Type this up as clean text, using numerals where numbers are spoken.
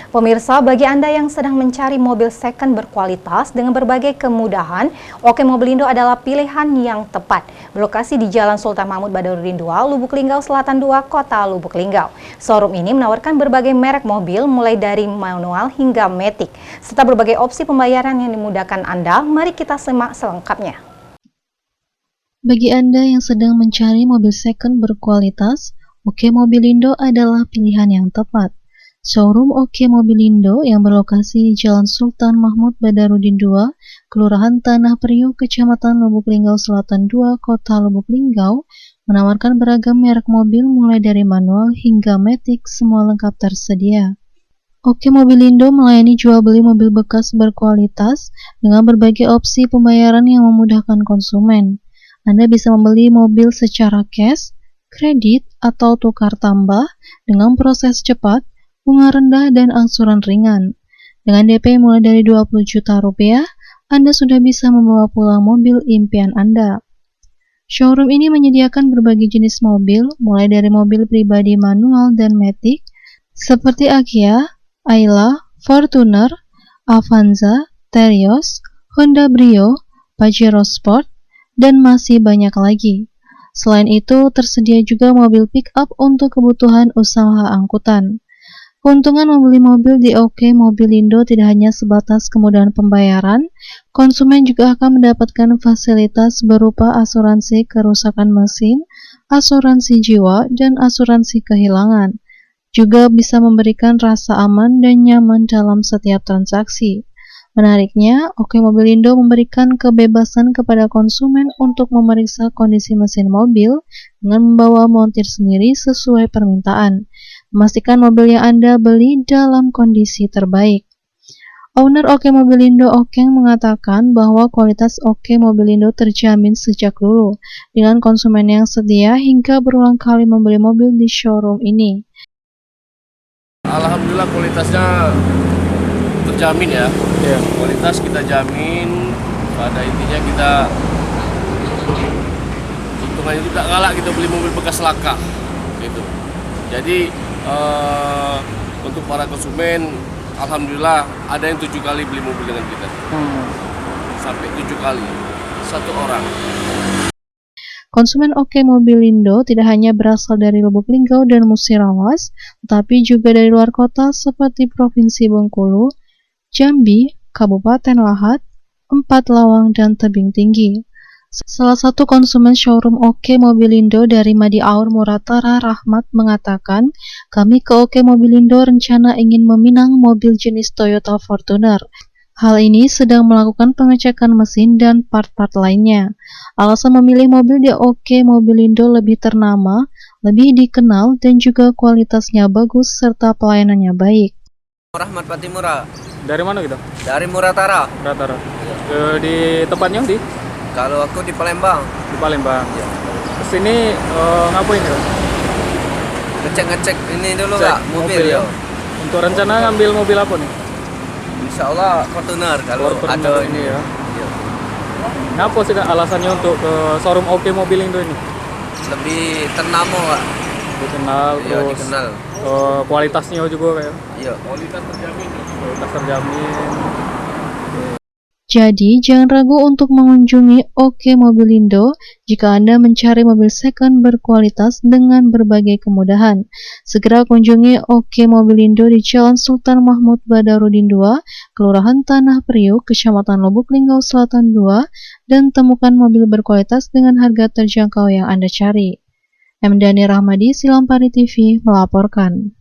Pemirsa, bagi Anda yang sedang mencari mobil second berkualitas dengan berbagai kemudahan, OK Mobilindo adalah pilihan yang tepat. Berlokasi di Jalan Sultan Mahmud Badarudin 2, Lubuk Linggau Selatan 2, Kota Lubuk Linggau. Showroom ini menawarkan berbagai merek mobil mulai dari manual hingga matic, serta berbagai opsi pembayaran yang dimudahkan Anda. Mari kita simak selengkapnya. Bagi Anda yang sedang mencari mobil second berkualitas, OK Mobilindo adalah pilihan yang tepat. Showroom OK Mobilindo yang berlokasi di Jalan Sultan Mahmud Badarudin 2, Kelurahan Tanah Priok, Kecamatan Lubuk Linggau Selatan 2, Kota Lubuk Linggau, menawarkan beragam merek mobil mulai dari manual hingga matic, semua lengkap tersedia. OK Mobilindo melayani jual beli mobil bekas berkualitas dengan berbagai opsi pembayaran yang memudahkan konsumen. Anda bisa membeli mobil secara cash, kredit, atau tukar tambah dengan proses cepat, bunga rendah, dan angsuran ringan. Dengan DP mulai dari 20 juta rupiah, Anda sudah bisa membawa pulang mobil impian Anda. Showroom ini menyediakan berbagai jenis mobil, mulai dari mobil pribadi manual dan matic, seperti Kia, Ayla, Fortuner, Avanza, Terios, Honda Brio, Pajero Sport, dan masih banyak lagi. Selain itu, tersedia juga mobil pick-up untuk kebutuhan usaha angkutan. Keuntungan membeli mobil di OK Mobilindo tidak hanya sebatas kemudahan pembayaran, konsumen juga akan mendapatkan fasilitas berupa asuransi kerusakan mesin, asuransi jiwa, dan asuransi kehilangan. Juga bisa memberikan rasa aman dan nyaman dalam setiap transaksi. Menariknya, OK Mobilindo memberikan kebebasan kepada konsumen untuk memeriksa kondisi mesin mobil dengan membawa montir sendiri sesuai permintaan, memastikan mobil yang Anda beli dalam kondisi terbaik. Owner OK Mobilindo Okeng mengatakan bahwa kualitas OK Mobilindo terjamin sejak dulu, dengan konsumen yang setia hingga berulang kali membeli mobil di showroom ini. Alhamdulillah kualitasnya terjamin ya. Kualitas kita jamin, pada intinya kita hitungannya tidak galak kita beli mobil bekas laka gitu. Jadi untuk para konsumen, alhamdulillah ada yang 7 kali beli mobil dengan kita, sampai 7 kali satu orang. Konsumen OK Mobilindo tidak hanya berasal dari Lubuk Linggau dan Musirawas, tetapi juga dari luar kota seperti Provinsi Bengkulu, Jambi, Kabupaten Lahat, Empat Lawang, dan Tebing Tinggi. Salah satu konsumen showroom OK Mobilindo dari Madiaur Muratara, Rahmat, mengatakan, kami ke OK Mobilindo rencana ingin meminang mobil jenis Toyota Fortuner. Hal ini sedang melakukan pengecekan mesin dan part-part lainnya. Alasan memilih mobil di OK Mobilindo lebih ternama, lebih dikenal, dan juga kualitasnya bagus serta pelayanannya baik. Rahmat Patimura. Dari mana gitu? Dari Muratara. Muratara. Di tempatnya di? Kalau aku di Palembang. Di Palembang. Ya. Kesini ngapain ya? Ngecek ini dulu nggak mobil ya. Untuk rencana ngambil mobil apa nih? Insya Allah Fortuner kalau ada ini ya. Kenapa sih alasannya untuk ke showroom OK Mobilindo ini? Lebih ternama Pak. Dikenal, Ya, terus dikenal. Kualitasnya juga kayak. Iya. Kualitas terjamin. Jadi, jangan ragu untuk mengunjungi OK Mobilindo jika Anda mencari mobil second berkualitas dengan berbagai kemudahan. Segera kunjungi OK Mobilindo di Jalan Sultan Mahmud Badarudin 2, Kelurahan Tanah Priok, Kecamatan Lubuk Linggau Selatan 2, dan temukan mobil berkualitas dengan harga terjangkau yang Anda cari. M. Dhani Rahmadi, Silampari TV, melaporkan.